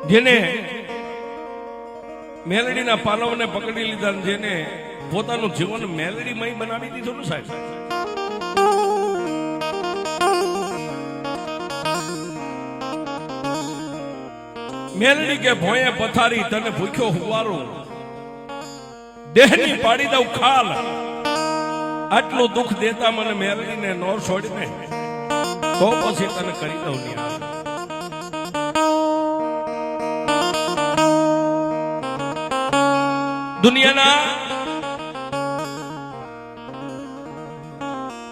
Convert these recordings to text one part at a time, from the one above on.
જેને મેલડીના પાલવને પકડી લીધા, જેને પોતાનું જીવન મેલડીમય બનાવી દીધું ને સાહેબ. મેલડી કે ભોંયે પથારી તને ભૂખ્યો હુવારું, દેહની પાડી દઉં ખાલ, આટલું દુઃખ દેતા મને મેલડીને નો છોડીને તો પછી તને કરી દઉં નિહાળ. દુનિયાના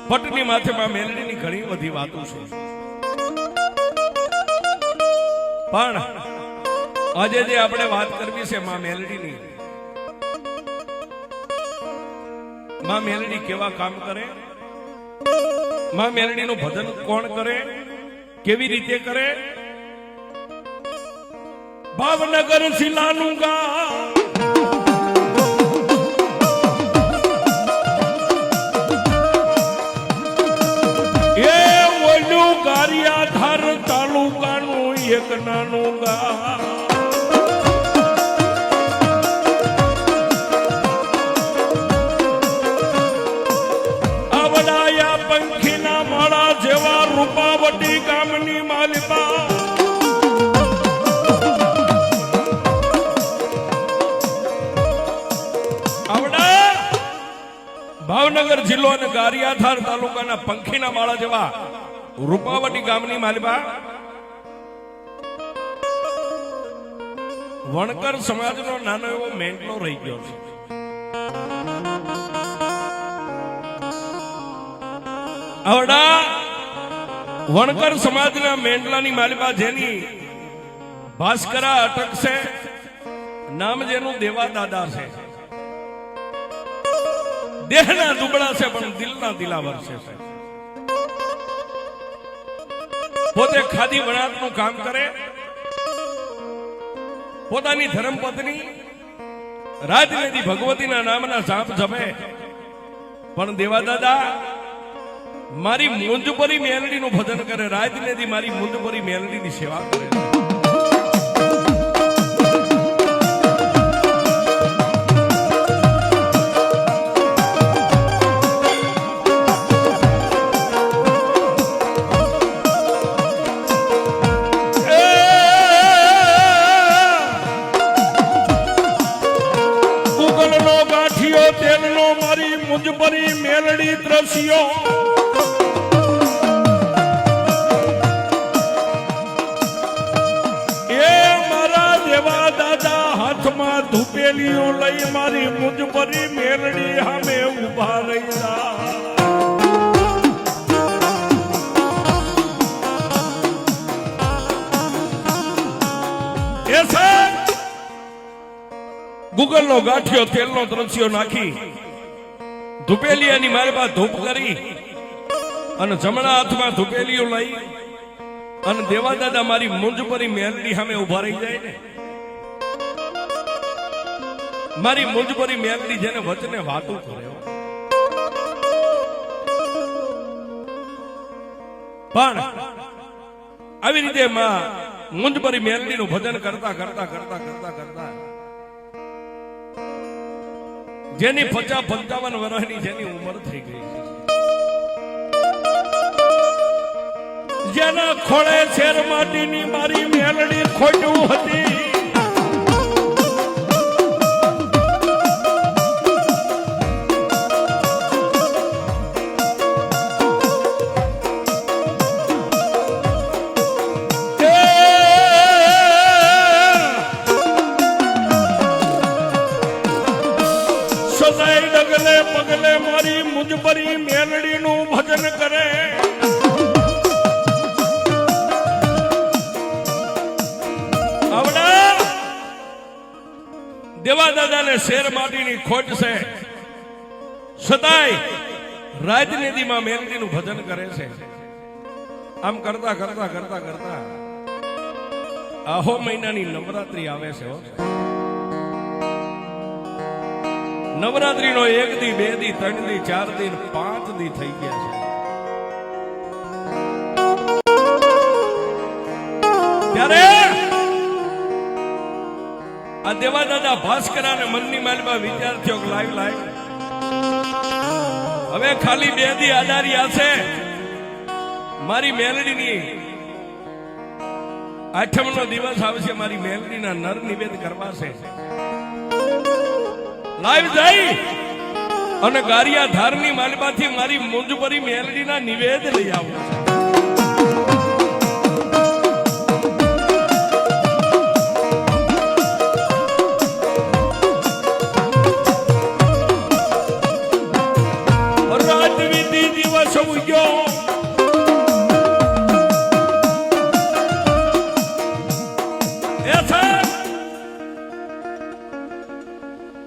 પટની માથે માં મેલડીની ઘણી બધી વાતો છે, પણ આજે જે આપણે વાત કરવી છે માં મેલડીની. માં મેલડી કેવા કામ કરે, માં મેલડીનું ભજન કોણ કરે, કેવી રીતે કરે. ભાવનગર શિલાનું ગા ગારિયાધાર તાલુકાનું એક નાનું ગા, આવડાયા પંખીના માળા જેવા રૂપાવટી ગામની માલિકા. આવડા ભાવનગર જિલ્લો અને ગારિયાધાર તાલુકાના પંખીના માળા જેવા રૂપાવટી ગામની માલિકા વણકર સમાજનો નાનો એવો મેંટલો રહી ગયો છે. આવડા વણકર સમાજના મેંટલાની માલિકા જેની ભાસ્કરા અટક છે, નામ જેનું દેવા દાદા છે. દેહના દુબળા છે પણ દિલના દિલાવર છે. પોતે ખાદી વણાટનું કામ કરે, પોતાની ધર્મપત્ની રાજનીતિ ભગવતીના નામના જાપ જપે, પણ દેવાદાદા મારી મુંજપરી મેલડીનું ભજન કરે, રાજનીતિ મારી મુંજપરી મેલડીની સેવા કરે. મુંજપરી મેલડી દ્રશ્યો એ મારા દેવા દાદા હાથમાં ધૂપેલીઓ લઈ મારી મુંજપરી મેલડી સામે ઉભા રહ્યા. એ સાહેબ ગૂગલ નો ગાંઠિયો તેલનો દ્રશ્યો નાખી ધૂપેલિયાની મારી પાસે ધૂપ કરી અને જમણા હાથમાં ધૂપેલીઓ લઈ અને દેવાદાદા મારી મુંજપરી મેલડી સામે ઉભા રહી જાય ને. મારી મુંજપરી મેલડી જેને વચને વાતો કરે, પણ આવી રીતે માં મુંજપરી મેલડીનું ભજન કરતા કરતા કરતા કરતા કરતા જેની 50-55 વર્ષની જેની ઉંમર થઈ ગઈ છે, જેના ખોળે શેર માટીની મારી મેલડી ખોટું હતી. પગલે મારી મુંજપરી મેલડીનું ભજન કરે. આવડા દેવા દાદાને શેર માટીની ખોટ છે, છતાંય રાજનીતિમાં મેલડીનું ભજન કરે છે. આમ કરતા કરતા કરતા કરતા આહો મહિનાની નવરાત્રી આવે છે. નવરાત્રી નો 1 દી 2 દી 3 દી 4 દી 5 દી થઈ ગયા છે. ત્યારે આ દેવા દાદા ભાસ્કરાને મનની માલમાં વિચાર થયો કે લાઈવ હવે ખાલી 2 દી આધારી છે મારી મેલડીની 8મનો દિવસ આવશે, મારી મેલડીના નર નિવેદ કરવા છે. લાઈવ જઈ અને ગારિયા ધારની માલમાંથી મારી મુંજપરી મેલડીના નિવેદ લઈ આવું છે. રાજવિધિ દિવસ ઉગ્યો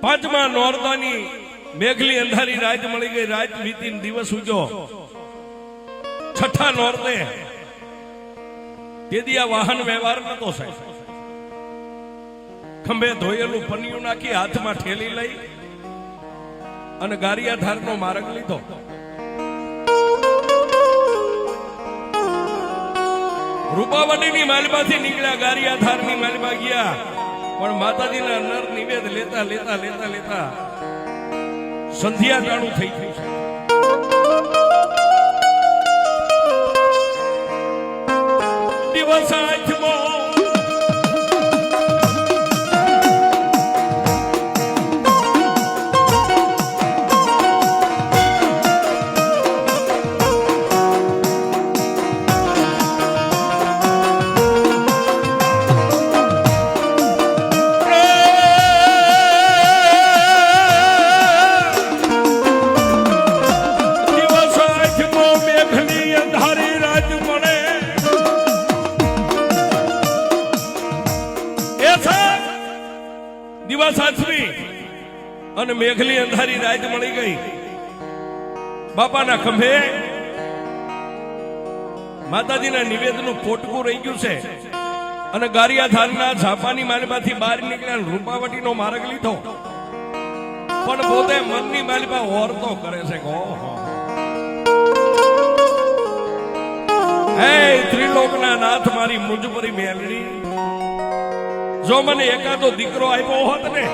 પાંચમા નોરતાની મેઘલી અંધારી રાત મળી ગઈ. રાત વીતી દિવસ ઉગ્યો. છઠ્ઠા નોરતે તેથી આ વાહન વ્યવહાર નતો સાહેબ. ખંભે ધોયેલું પનિયું નાખી હાથમાં ઠેલી લઈ અને ગારિયા ધારનો માર્ગ લીધો. રૂપાવટીની માલમાંથી નીકળ્યા, ગારિયા ધારની માલમાં ગયા. પણ માતાજીના નર નિવેદ લેતા લેતા લેતા લેતા સંધ્યા ટાણું થઈ ગયું છે. દિવસ આઠમો અને મેઘલી અંધારી રાત મળી ગઈ. બાપાના ખંભે માતાજીના નિવેદનું પોટકું રહી ગયું છે અને ગારિયા ધારના ઝાપાની માલમાંથી બહાર નીકળ્યા, રૂપાવટીનો માર્ગ લીધો. પણ પોતે મનની માલમાં ઓરતો કરે છે. હે ત્રિલોકના નાથ મારી મુંજપરી મેલડી, જો મને એકાદો દીકરો આપ્યો હોત ને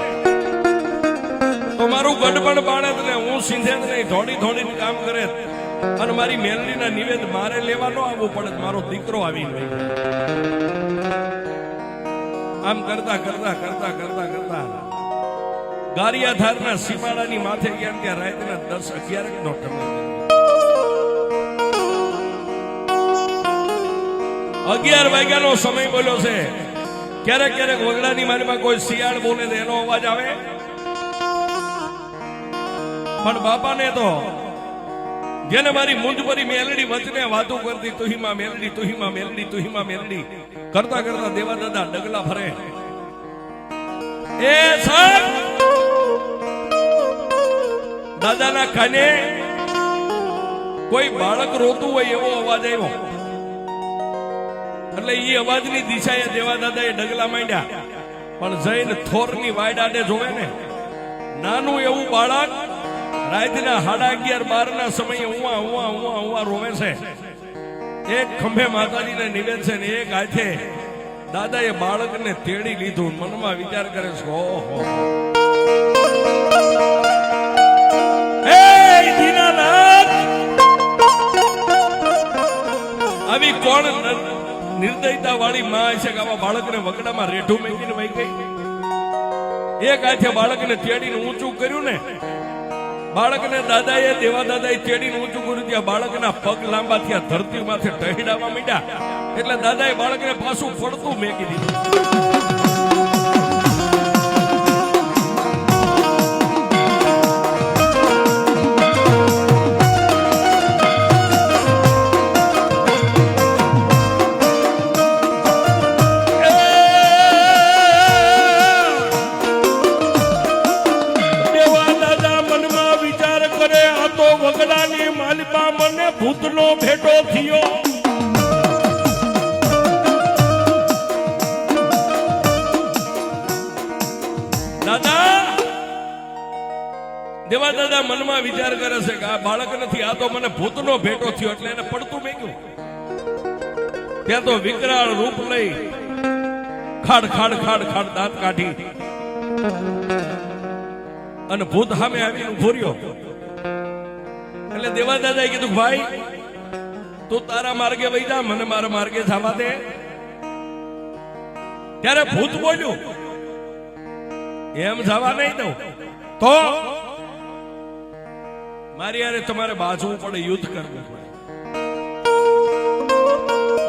તો મારું ગડબડ બાળત ને હું સિંધે નહીં ધોડી ધોડીને કામ કરે અને મારી મેલડીના નિવેદ મારે લેવા ન આવવું પડે. મારો દીકરો આવી ગયો. આમ કરતા કરતા કરતા કરતા કરતા ગારિયા ધારના સીમાડાની માથે ગયા ત્યાં રાતના 10-11 નો સમય. 11 વાગ્યાનો સમય બોલ્યો છે. ક્યારેક ક્યારેક વગડાની મારીમાં કોઈ શિયાળ બોલે તો એનો અવાજ આવે, પણ બાપાને તો જેને મારી મુંજપરી મેલડી વચને વાતો કરતી તુહીમાં મેલડી તુહીમાં મેલડી તુહીમાં મેલડી કરતા કરતા દેવા દાદા ડગલા ભરે. એ સાહેબ દાદાના કાને કોઈ બાળક રોતું હોય એવો અવાજ આવ્યો. એટલે એ અવાજની દિશાએ દેવા દાદાએ ડગલા માંડ્યા. પણ જઈને થોરની વાડ આડે જોવે ને, નાનું એવું બાળક રાતના 11:30-12 ના સમયે ઉવા ઉવા ઉવા ઉવા રોવે છે. એક ખંભે માતાજીને નિવેદ છે ને એક હાથે દાદાએ બાળકને તેડી લીધું. મનમાં વિચાર કરે છે, ઓહો હે દીનાનાથ, આવી કોણ નિર્દયતા વાળી માં છે કે આવા બાળકને વગડામાં રેઢું મેકીને વહી ગઈ. એક હાથે બાળકને તેડીને ઊંચું કર્યું ને, બાળકને દાદાએ દેવા દાદાએ તેડીને ઊંચું કર્યું ત્યાં બાળકના પગ લાંબા થયા, ધરતી માથે ટહીડાવા માંડ્યા. એટલે દાદાએ બાળકને પાછું પડતું મેકી દીધું. વગડાની માલિકા મને ભૂતનો ભેટો થયો. દાદા દેવા દાદા મનમાં વિચાર કરે છે કે આ બાળક નથી, આ તો મને ભૂતનો ભેટો થયો. એટલે એને પડતું મેક્યું. ત્યાં તો વિકરાળ રૂપ લઈ ખાડ ખાડ ખાડ ખાડ દાંત કાઢી અને ભૂત સામે આવીને ઉભો રહ્યો. એટલે દેવા દાદાએ કીધું ભાઈ તું તારા માર્ગે વહી જા, મને મારા માર્ગે જવા દે. ત્યારે ભૂત બોલ્યું એમ જવા નહીં દઉં તો મારી યારે તમારે બાજવું પડે, યુદ્ધ કરવું પડે.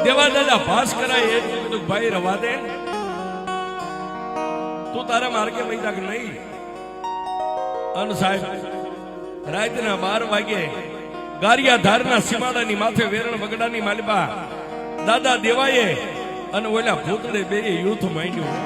દેવા દાદા ભાસ કરાય એ કીધું ભાઈ રવા દે, તું તારા માર્ગે વહી જા કે નહીં. અન સાહેબ રાતના 12 વાગે ગારિયા ધારના સીમાડાની માથે વેરણ વગડાની માલિબા દાદા દેવાએ અને ઓલા ભૂતડે બે યુદ્ધ માંડ્યું.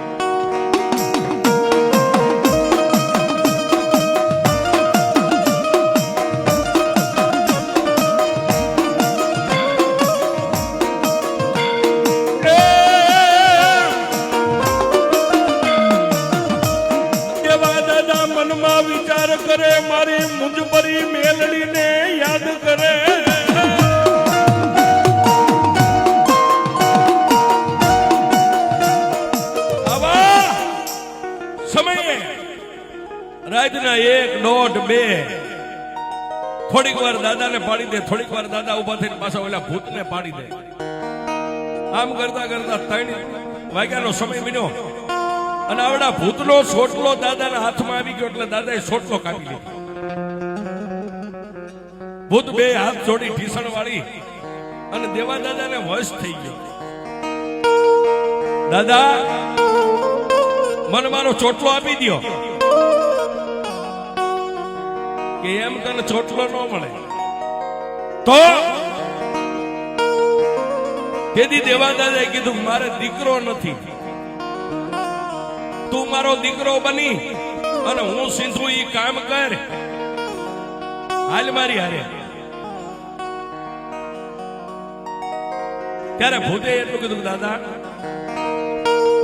વિચાર કરે મારી મુંજપરી મેલડીને યાદ કરે. આવા સમયે રાતના 1, 1:30, 2 થોડીક વાર દાદાને પાડી દે, થોડીક વાર દાદા ઉભા થઈને પાછા ઓલા ભૂતને પાડી દે. આમ કરતા કરતા 3 વાગ્યાનો સમય બન્યો અને આવડા ભૂતનો સોટલો દાદાના હાથમાં આવી ગયો. એટલે દાદાએ સોટલો કાપી લીધો. ભૂત 2 હાથ જોડી ઢીસણ વાળી અને દેવા દાદાને વશ થઈ ગયો. દાદા મને મારો ચોટલો આપી દો. કે એમ તને ચોટલો ન મળે તો તેથી દેવા દાદાએ કીધું મારે દીકરો નથી, તું મારો દીકરો બની અને હું સિંધુ ઈ કામ કર, હાલ મારી હારે. ત્યારે ભૂતે એટલું કીધું દાદા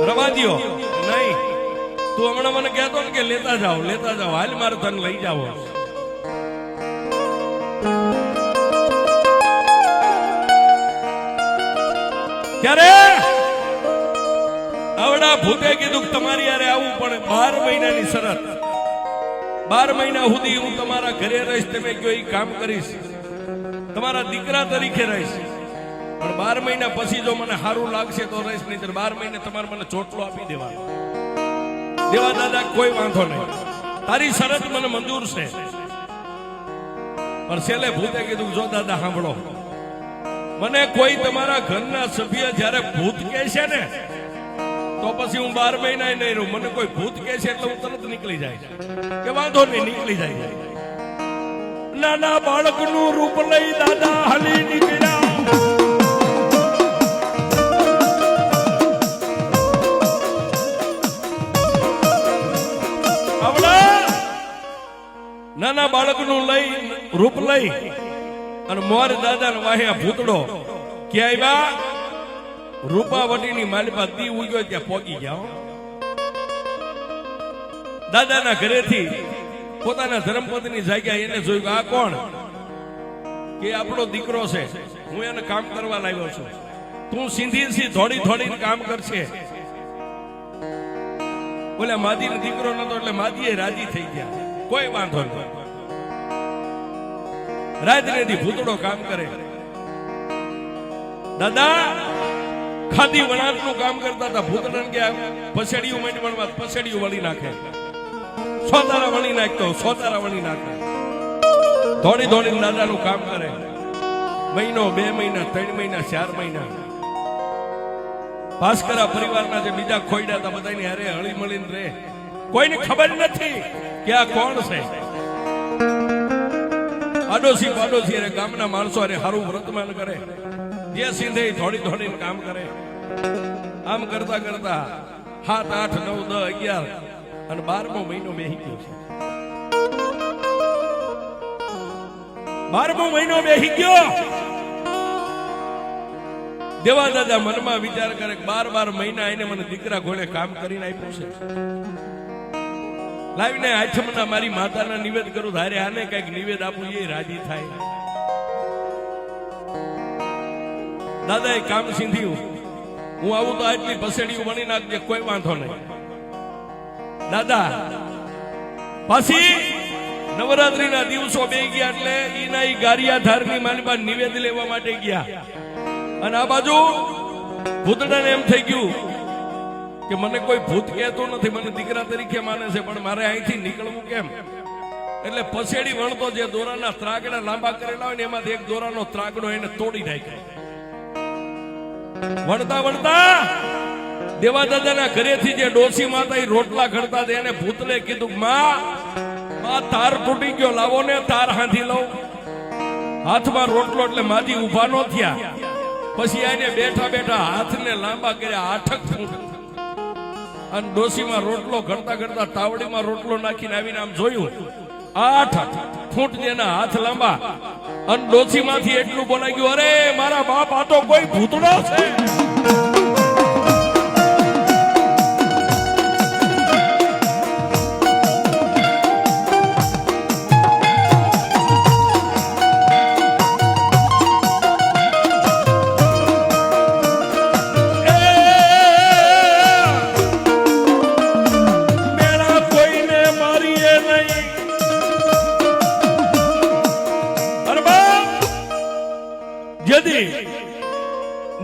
રવા દ્યો. નહીં, તું હમણાં મને કહેતો ને કે લેતા જાઓ, હાલ મારે તને લઈ જાવ. ત્યારે આવડા ભૂતે કીધું તમારી યારે આવવું પડે. 12 મહિનાની શરત, 12 મહિના સુધી હું તમારા ઘરે રહીશ, તમે કયો એ કામ કરીશ, તમારા દીકરા તરીકે રહીશ. પણ 12 મહિના પછી જો મને સારું લાગશે તો રહીશ, નહીં 12 મહિને તમારે મને ચોટલો આપી દેવાનો. દેવા દાદા કોઈ વાંધો નહીં, તારી શરત મને મંજૂર છે. પણ છેલ્લે ભૂતે કીધું જો દાદા સાંભળો, મને કોઈ તમારા ઘરના સભ્ય જયારે ભૂત કહે છે ને તો પછી હું 12 મહિના નહીં રહું. મને કોઈ ભૂત કહે છે એટલે હું તરત નીકળી જાય કે વાંધો નહીં, નીકળી જાય. નાના બાળકનું રૂપ લઈ દાદા હાલી નીકળ્યા. નાના બાળકનું લઈ રૂપ લઈ અને મોર દાદાને વાહ્યા ભૂતડો ક્યાંય રૂપાવટીની માલિપા દી ઉગ્યો ત્યાં પોગી ગયા. દાદાના ઘરેથી પોતાના ધર્મપત્ની જાગ્યા એને જોયું આ કોણ? કે આપણો દીકરો છે, હું એને કામ કરવા લાવ્યો છું, તું સીધી થોડી થોડીને કામ કરશે. બોલ્યા માદીનો દીકરો નતો એટલે માદીએ રાજી થઈ ગયા, કોઈ વાંધો નહીં. રાત્રેથી ભૂતડો કામ કરે. દાદા ખાદી વણાટનું કામ કરતા હતા. ભૂતડાને કે પછેડીયું માંડી વણવા, પછેડીયું વળી નાખે, સોતારા વળી નાખતો, સોતારા વળી નાખે. થોડી થોડી દાદાનું કામ કરે. મહિનો, 2 મહિના, 3 મહિના, 4 મહિના. ભાસ્કરા પરિવારના જે બીજા ખોઈડા હતા બધાની હારે હળી મળીને રહે. કોઈને ખબર નથી કે આ કોણ છે. આડોશી પાડોશી ગામના માણસો અરે હારું વ્રતમાન કરે, જે સિંધે થોડી થોડીને કામ કરે. આમ કરતા કરતા 7, 8, 9, 10, 11 અને 12મો મહિનો બેહી ગયો છે. 12મો મહિનો બેહી ગયો. દેવા દાદા મનમાં વિચાર કરે 12 મહિના એને મને દીકરા ઘોડે કામ કરીને આપ્યું છે. લાવીને આઠમના મારી માતાના નિવેદ કરું, ધારે આને કઈક નિવેદ આપું એ રાજી થાય. દાદાએ કામ સીંધ્યું, હું આવું તો આટલી પસેડીયું વણી નાખજે, કોઈ વાંધો નહીં. દાદા પાછી નવરાત્રીના દિવસો બે ગયા એટલે ઈના ઈ ગારિયાધારની માલિબા નિવેદ લેવા માટે ગયા અને આ બાજુ ભૂતડાને એમ થઈ ગયું કે મને કોઈ ભૂત કહેતો નથી, મને દીકરા તરીકે માને છે, પણ મારે અહીંથી નીકળવું કેમ? એટલે પસેડી વણતો જે દોરાના ત્રાગડા લાંબા કરેલા હોય ને એમાંથી એક દોરાનો ત્રાગડો એને તોડી નાખ્યો. વણતા વણતા દેવાદાદાના ઘરેથી જે ડોસી માતા રોટલા ઘડતા હતા એને ભૂતને કીધું, માં તાર તૂટી ગયો, લાવો ને તાર હાથી લઉં. હાથમાં રોટલો એટલે માજી ઉભા નો થયા. પછી આને બેઠા બેઠા હાથને લાંબા કર્યા, આઠક ફૂટ. અને ડોસીમાં રોટલો ઘડતા ઘડતા તાવડીમાં રોટલો નાખીને આવીને આમ જોયું, 8 ફૂટ જેના હાથ લાંબા. અને ડોસીમાંથી એટલું બોલાઈ ગયું, અરે મારા બાપ, આ તો કોઈ ભૂતડો છે.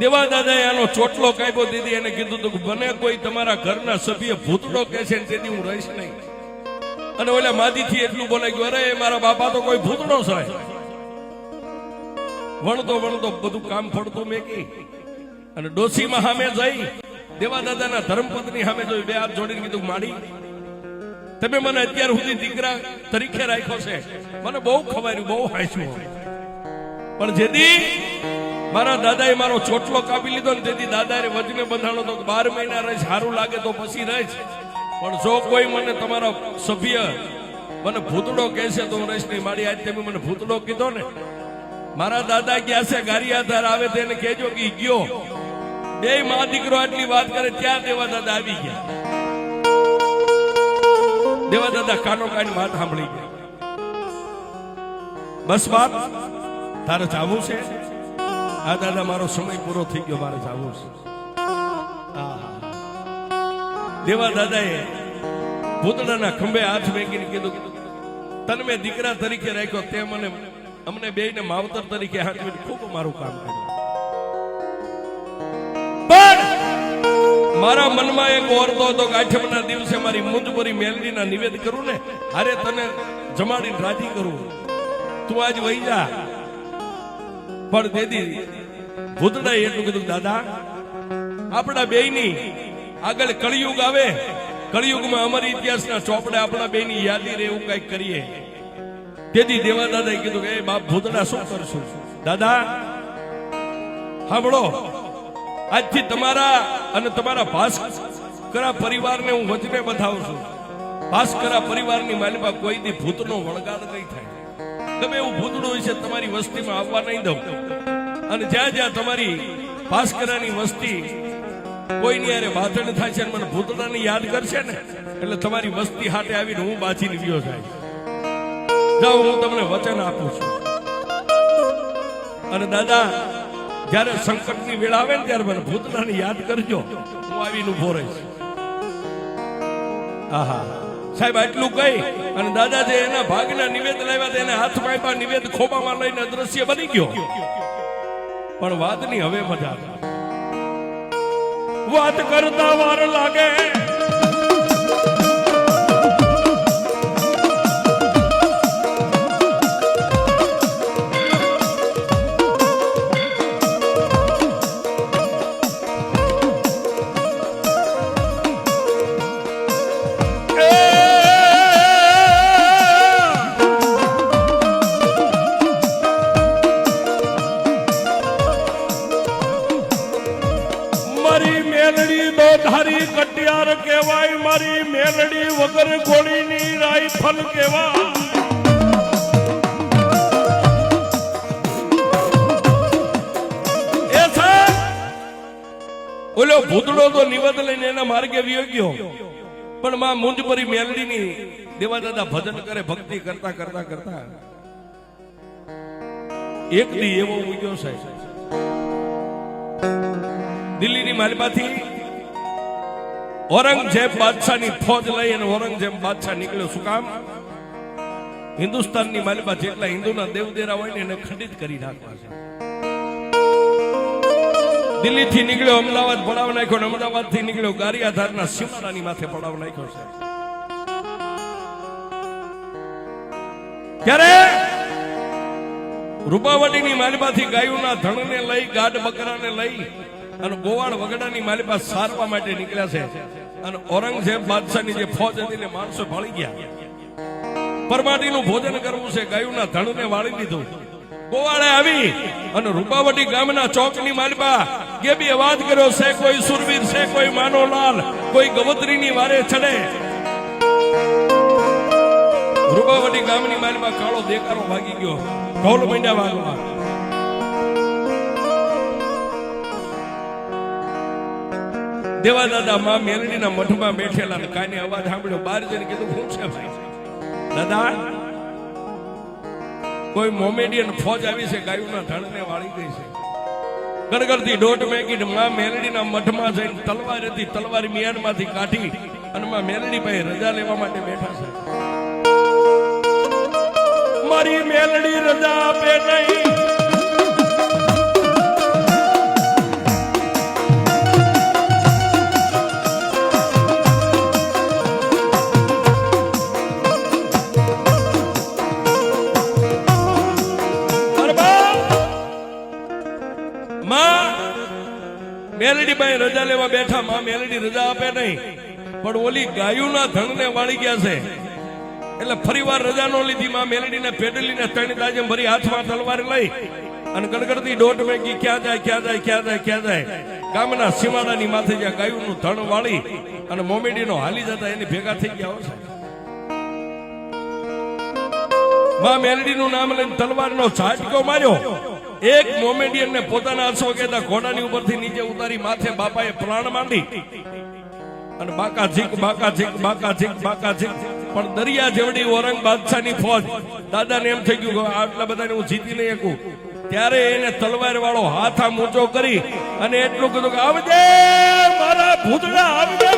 દેવા દાદાએ આનો ચોટલો કાપ્યો, દીદી એને કીધું તો બને કોઈ તમારા ઘરના સભ્ય ભૂતડો કે છે ને તેથી હું રહીશ નહીં. અને ઓલા માદીથી એટલું બોલાઈ ગયું, અરે મારા બાપા તો કોઈ ભૂતડો છે. વણતો વણતો બધું કામ ફળતું મેકી અને ડોસીમાં સામે જઈ દેવા દાદાના ધર્મપત્ની સામે જોઈ, બે હાથ જોડીને કીધું, માડી તમે મને અત્યાર સુધી દીકરા તરીકે રાખ્યો છે, મને બહુ ખવાયું, બહુ હાંસ્યું, પણ જેથી મારા દાદાએ મારો ચોટલો કાપી લીધો ને તેથી દાદાએ વજને બંધાણો તો 12 મહિના રહે, સારું લાગે તો પછી રહે. પણ જો કોઈ મને તમારો સભ્ય મને ભૂતડો કહેશે તો હું રહીશ નહીં. મારી આજ તમે મને ભૂતડો કીધો ને, મારા દાદા ગયા છે ગારિયાધાર, આવે તેને કહેજો કે ગયો. બે મા દીકરો આટલી વાત કરે ત્યાં દેવા દાદા આવી ગયા. દેવા દાદા કાનો કાઢી વાત સાંભળી ગયા. બસ બાપ, તારે જાવું છે? આ દાદા મારો સમય પૂરો થઈ ગયો, મારે જાવું છે. દેવા દાદાએ ભૂતડાના ખંભે હાથ મેકીને કીધું, તને મેં દીકરા તરીકે રાખ્યો, તે મને અમને બેયને માવતર તરીકે હાંકવીને ખૂબ મારું કામ કર્યું. પણ મારા મનમાં એક ઓરતો હતો કે 8મના દિવસે મારી મુંજપરી મેલડીના નિવેદ કરું ને, અરે તને જમાડીને રાજી કરું, તું આજ વહી જા. પણ દીદી ભૂતડાએ એટલું કીધું, દાદા આપણા બેયની આગળ કળિયુગ આવે, કળિયુગમાં અમારી ઇતિહાસના ચોપડે આપણા બેયની યાદી રહે એવું કઈક કરીએ. તેથી દેવા દાદાએ કીધું કે બાપ ભૂતડા શું કરશું? દાદા સાંભળો, આજથી તમારા અને તમારા ભાસ્કરા પરિવારને હું વચને બતાવું છું. ભાસ્કરા પરિવારની માલિકા કોઈ દી ભૂતનો વળગાડ નહીં થાય. તમે એવું ભૂતડું હોય છે તમારી વસ્તીમાં આવવા નહીં દઉં. અને જ્યાં જ્યાં તમારી ભાસ્કરાની વસ્તી કોઈની યારે બાધણ થાય છે, મને ભૂતડાની યાદ કરશે ને એટલે તમારી વસ્તી હાટે આવીને હું બાજીને ગયો જાય. જાઓ, હું તમને વચન આપું છું. અને દાદા જયારે સંકટની વેળા આવે ને ત્યારે મને ભૂતડાની યાદ કરજો, હું આવીને ઉભો રહીશ. આહા સાહેબ, આટલું કહી અને દાદા જે એના ભાગના નિવેદ લાવ્યા હતા એને હાથમાં આપ્યા, નિવેદ ખોબામાં લઈને અદ્રશ્ય બની ગયો. પણ વાતની હવે મજા વાત કરતા વાર લાગે. ધારી કટિયાર કહેવાય, મારી મેલડી વગર ગોળીની રાઈફલ કહેવાય. એ છે ઓલો ભૂતડો તો નિવેદ લઈને એના માર્ગે વિયો ગયો, પણ માં મુંજપરી મેલડીની દેવા દાદા ભજન કરે, ભક્તિ કરતા કરતા કરતા એક દી એવો ઉગ્યો છે દિલ્હીની માલિપાથી ઔરંગઝેબ બાદશાહની ફોજ લઈ અને ઔરંગઝેબ બાદશાહ નીકળ્યો. શું કામ? હિન્દુસ્તાનની માલિકા જેટલા હિન્દુના દેવદેરા હોય ને એને ખંડિત કરી નાખવા છે. દિલ્હી થી નીકળ્યો, અમદાવાદ પડાવ નાખ્યો, અમદાવાદ થી નીકળ્યો ગારિયાધારના સીમાડાની માથે પડાવ નાખ્યો છે. ત્યારે રૂપાવટીની માલિપાથી ગાયોના ધણને લઈ, ગાઢ બકરાને લઈ અને ગોવાળ વગડાની માલિપા સારવા માટે નીકળ્યા છે. અને ઔરંગઝેબ બાદશાહની જે ફોજ હતી ને માણસો ભાળી ગયા. પરમાટીનું ભોજન કરવું છે, ગાયોના ધણને વાળી દીધું. ગોવાળે આવી અને રૂપાવટી ગામના ચોકની માલિપા કેબી અવાજ કર્યો છે, કોઈ સુરવીર છે, કોઈ માનોલાલ, કોઈ ગવત્રીની વારે ચડે. રૂપાવટી ગામની માલિપા કાળો દેકારો ભાગી ગયો, ઢોલ મંડ્યા વાગવા. દેવાદાદા માં મેલડીના મઠમાં બેઠેલા ને કાને અવાજ સાંભળ્યો. બહાર જઈને કીધું, શું છે ભાઈ? દાદા, કોઈ મોમેડિયન ફોજ આવી છે, ગાયોના ધણને વાળી ગઈ છે. ગડગડતી દોઢ મેગી માં મેલડીના મઠમાં જઈને તલવાર હતી, તલવાર મિયાનમાંથી કાઢી અને માં મેલડી ભાઈ રજા લેવા માટે બેઠા છે. મારી મેલડી રજા આપે નહીં. મેલડી ભાઈ રજા લેવા બેઠા. માં મેલડી રજા આપે નહીં, પણ ઓલી ગાયોના ધણને વાળી ગયા છે એટલે ફરીવાર રજા નો લીધી. માં મેલડીને પેડલીને ત્રણ દાજમ ભરી હાથમાં તલવાર લઈ અને ગડગડતી દોઢ મેગી ક્યાં જાય, ક્યાં જાય, ક્યાં જાય, ક્યાં જાય. ગામના સીમાડાની માથે જ્યાં ગાયોનું ધણ વાળી અને મોમેડીનો હાલી જતા એની ભેગા થઈ ગયા છે. માં મેલડીનું નામ લઈને તલવારનો ઝાટકો માર્યો. એક મોમેડિયન ને પોતાના અશ્વકેતા ઘોડાની ઉપરથી નીચે ઉતારી માથે બાપાએ પ્રાણ માંડી અને બાકા ઝીક, બાકા ઝીક, બાકા ઝીક, બાકા ઝીક. પણ દરિયા જેવડી ઔરંગ બાદશાહની ફોજ. દાદાને એમ થઈ ગયું કે આટલા બધાને હું જીતી નહીં શકું. ત્યારે એને તલવાર વાળો હાથ આમ ઊંચો કરી અને એટલું કીધું કે આવજે મારા ભૂતડા, આવજે.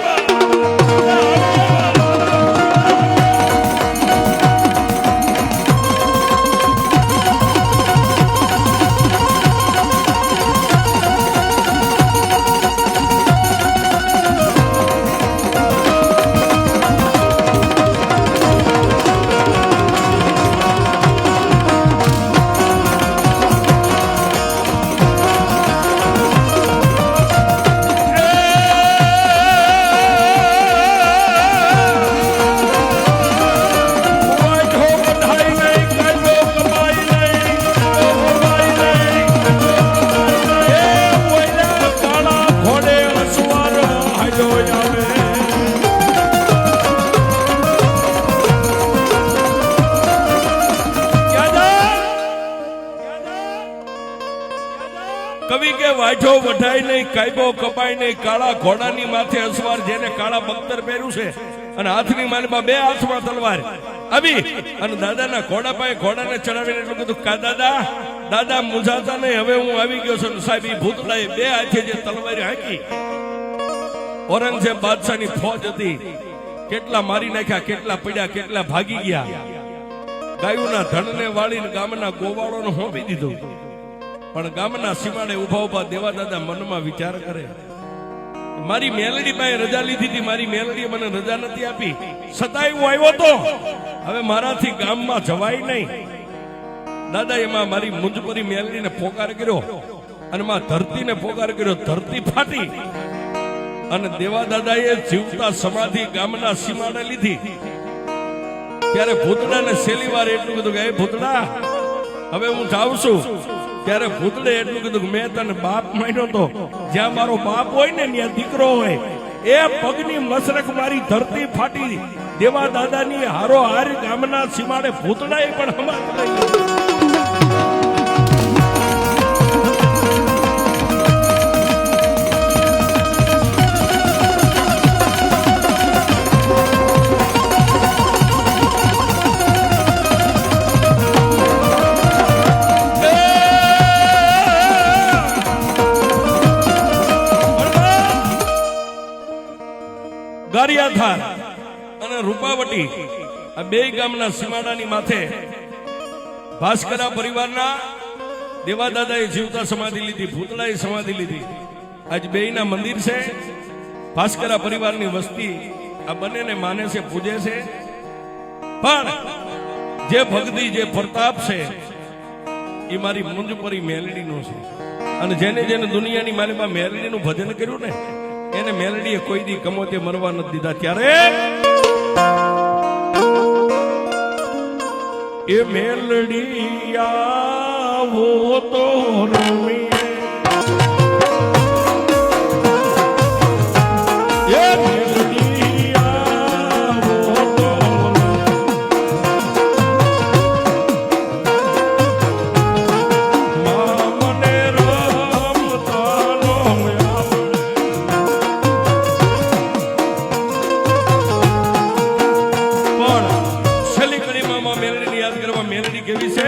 કવિ કે વાઢો વઢાય નહીં, કાયબો કપાય નહીં, કાળા ઘોડાની માથે અસવાર, જેને કાળા બખ્તર પહેર્યું છે અને હાથની માલમાં બે હાથમાં તલવાર આવી અને દાદાના ઘોડા પાસે ઘોડાને ચડાવીને એટલું કીધું, કા દાદા, દાદા મૂંઝાતા નહીં, હવે હું આવી ગયો છું. સાહેબ એ ભૂતળાએ બે હાથે જે તલવારી હાંકી. ઔરંગઝેબ બાદશાહની ફોજ હતી, કેટલા મારી નાખ્યા, કેટલા પડ્યા, કેટલા ભાગી ગયા. ગાયોના ધણને વાળીને ગામના ગોવાળોને હોંપી દીધું. પણ ગામના સીમાડે ઉભા ઉભા દેવાદાદા મનમાં વિચાર કરે, મારી મેલડી પાસે રજા લીધી હતી, મારી મેલડીએ મને રજા નથી આપી, છતાંય હું આવ્યો તો હવે મારાથી ગામમાં જવાય નહીં. દાદા એમાં મારી મુંજપરી મેલડીને પોકાર કર્યો અને માં ધરતીને પોકાર કર્યો. ધરતી ફાટી અને દેવાદાદાએ જીવતા સમાધિ ગામના સીમાડે લીધી. ત્યારે ભૂતડાને છેલ્લી વાર એટલું કીધું કે એ ભૂતડા, હવે હું જાઉં છું. ત્યારે ભૂતડે એટલું કીધું કે મેં તને બાપ માન્યો તો, જ્યાં મારો બાપ હોય ને ત્યાં દીકરો હોય. એ પગની મસરખ મારી ધરતી ફાટી. દેવા દાદાની હારો હાર ગામના સીમાડે ભૂતડાએ પણ હમાત લઈ. દરિયાધાર અને રૂપાવટી આ બે ગામના સીમાડાની માથે ભાસ્કરા પરિવારના દેવાદાદાએ જીવતા સમાધિ લીધી, ભૂતળાએ સમાધિ લીધી. આજ બેયના મંદિર છે. ભાસ્કરા પરિવારની વસ્તી આ બંનેને માને છે, પૂજે છે. પણ જે ભક્તિ, જે પ્રતાપ છે એ મારી મુંજપરી મેલડીનો છે. અને જેને જેને દુનિયાની માલિકા મેલડીનું ભજન કર્યું ને એને મેલડીએ કોઈ દી કમોતે મરવા નથી દીધા. ત્યારે એ મેલડી આવો તો રમીએ, એ મેલડી આવો તો મને રમતાનો આવડે. પણ છેલ્લી કડીમાં મેલડીને યાદ કરવા મેલડી કેવી છે?